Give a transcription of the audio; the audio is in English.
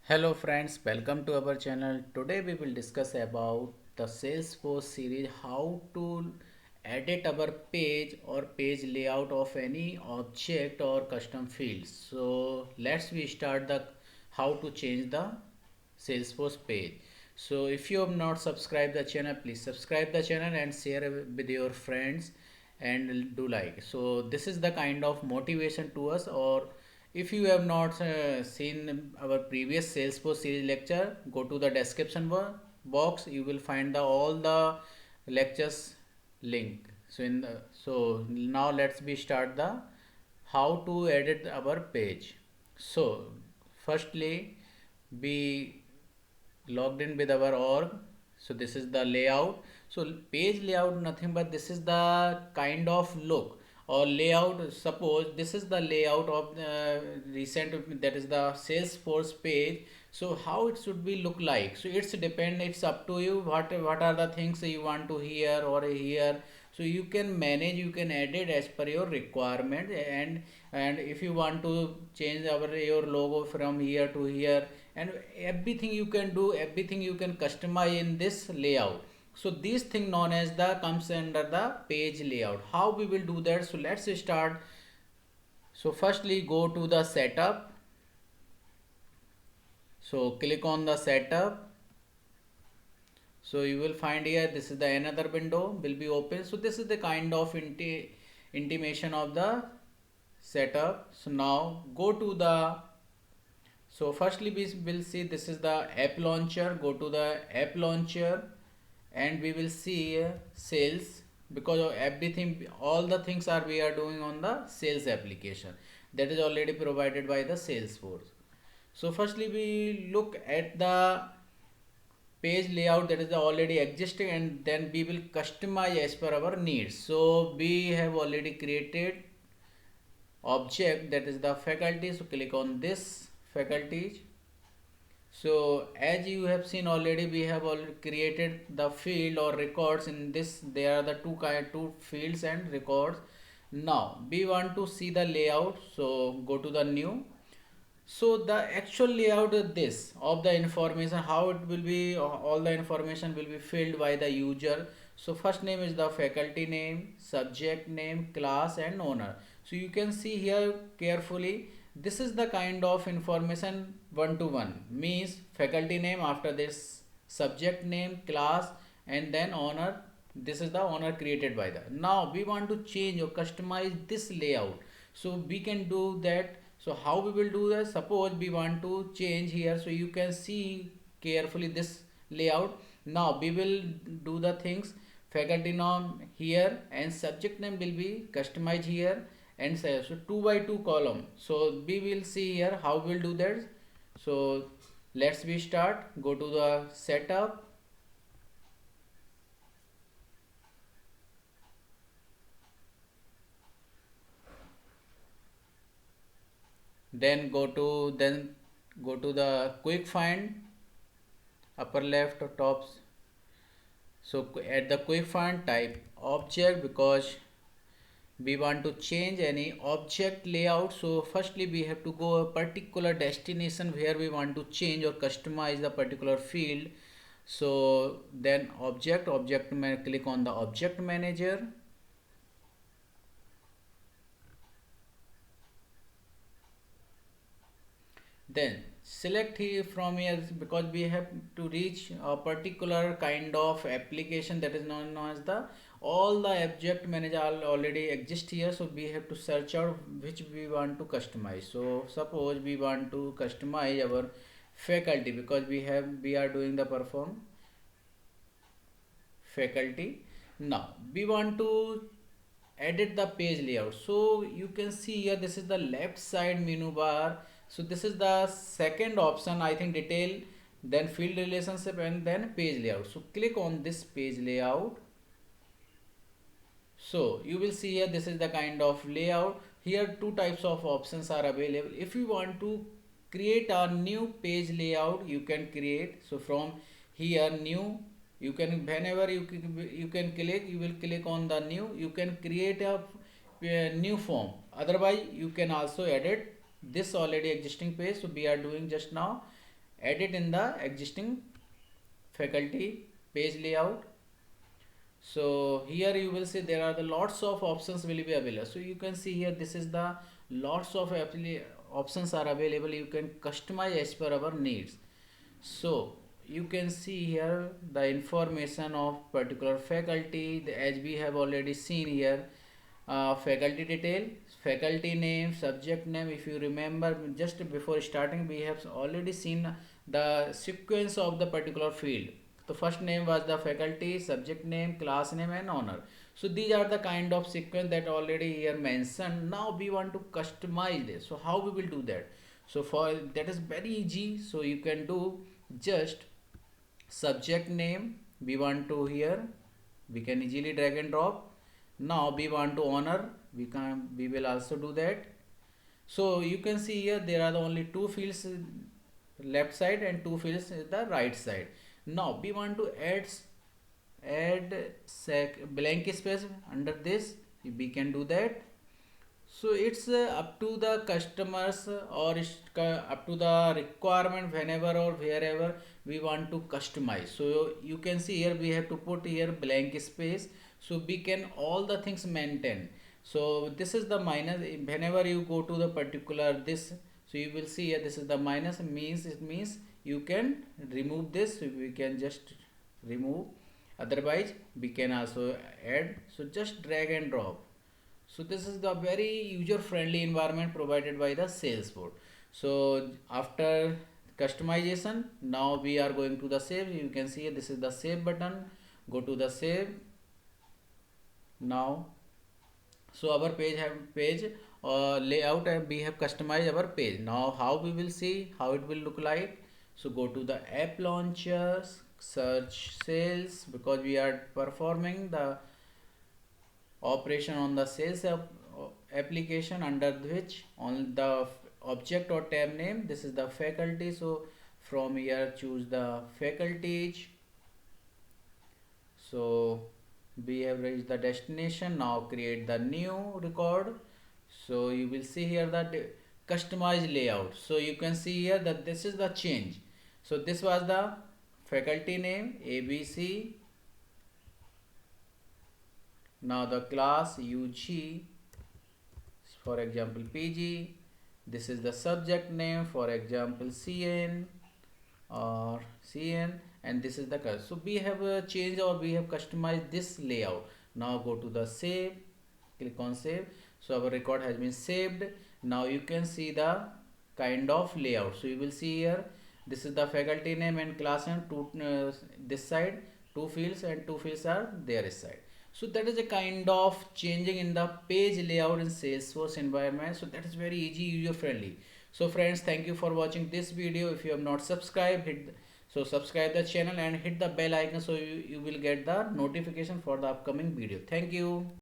Hello friends, welcome to our channel. Today we will discuss about the Salesforce series, how to edit our page or page layout of any object or custom fields. So let's we start the how to change the Salesforce page. So if you have not subscribed the channel, please subscribe the channel and share with your friends and do like. So this is the kind of motivation to us. Or if you have not seen our previous Salesforce series lecture, go to the description box. You will find the all the lectures link. So now let's be start the how to edit our page. So firstly, be logged in with our org. So this is the layout. So page layout nothing but this is the kind of look or layout. Suppose this is the layout of the recent, that is the Salesforce page. So how it should be look like, so it's up to you what are the things you want to hear or hear. So you can manage, you can edit as per your requirement. And if you want to change your logo from here to here, and everything you can do, everything you can customize in this layout. So this thing known as the comes under the page layout. How we will do that? So let's start. So firstly go to the setup. So click on the setup. So you will find here, this is the another window will be open. So this is the kind of intimation of the setup. So now go to the, so firstly we will see this is the app launcher. Go to the app launcher and we will see sales, because of everything, all the things are we are doing on the sales application that is already provided by the Salesforce. So firstly we look at the page layout that is already existing, and then we will customize as per our needs. So we have already created object that is the faculty. So click on this faculties. So as you have seen already, we have already created the field or records in this. There are the two fields and records. Now we want to see the layout. So go to the new. So the actual layout is this of the information, how it will be, all the information will be filled by the user. So first name is the faculty name, subject name, class and owner. So you can see here carefully, this is the kind of information one to one, means faculty name, after this subject name, class and then owner. This is the owner created by the. Now we want to change or customize this layout. So we can do that. So how we will do that? Suppose we want to change here. So you can see carefully this layout. Now we will do the things. Faculty name here and subject name will be customized here, and so 2 by 2 column. So we will see here how we'll do that. So let's we start. Go to the setup. Then go to the quick find, upper left or top. So at the quick find type object, because we want to change any object layout. So firstly we have to go a particular destination where we want to change or customize the particular field. So then click on the object manager. Then select here from here, because we have to reach a particular kind of application that is known as the, all the object manager already exist here. So we have to search out which we want to customize. So suppose we want to customize our faculty, because we are doing the perform faculty. Now we want to edit the page layout. So you can see here, this is the left side menu bar. So this is the second option, I think, detail, then field relationship and then page layout. So click on this page layout. So you will see here, this is the kind of layout. Here two types of options are available. If you want to create a new page layout, you can create. So from here new, you can, whenever you can click, you will click on the new, you can create a new form. Otherwise you can also edit this already existing page. So we are doing just now add it in the existing faculty page layout. So here you will see there are the lots of options will be available. So you can see here, this is the lots of options are available. You can customize as per our needs. So you can see here the information of particular faculty, as we have already seen here, faculty detail, faculty name, subject name. If you remember, just before starting we have already seen the sequence of the particular field. The first name was the faculty, subject name, class name and honor. So these are the kind of sequence that already here mentioned. Now we want to customize this. So how we will do that? So for that is very easy. So you can do just subject name, we want to here, we can easily drag and drop. Now we want to honor, we will also do that. So you can see here there are the only two fields left side and two fields is the right side. Now we want to add blank space under this, we can do that. So it's up to the customers or up to the requirement whenever or wherever we want to customize. So you can see here we have to put here blank space, so we can all the things maintain. So this is the minus, whenever you go to the particular this, so you will see here this is the minus, means it means you can remove this, so we can just remove, otherwise we can also add. So just drag and drop. So this is the very user friendly environment provided by the Salesforce. So after customization, now we are going to the save. You can see this is the save button. Go to the save. Now, so our page layout, and we have customized our page. Now how we will see how it will look like. So go to the app launchers, search sales, because we are performing the operation on the sales application, under which on the object or tab name, this is the faculty. So from here choose the faculties. So we have reached the destination. Now create the new record. So you will see here that customized layout. So you can see here that this is the change. So this was the faculty name ABC. Now the class UG, for example PG. This is the subject name, for example CN or CN, and this is the color. So we have changed or we have customized this layout. Now go to the save, click on save. So our record has been saved. Now you can see the kind of layout. So you will see here, this is the faculty name and class name, this side two fields, and two fields are their side. So that is a kind of changing in the page layout in Salesforce environment. So that is very easy, user friendly. So friends, thank you for watching this video. If you have not subscribed, subscribe the channel and hit the bell icon, so you will get the notification for the upcoming video. Thank you.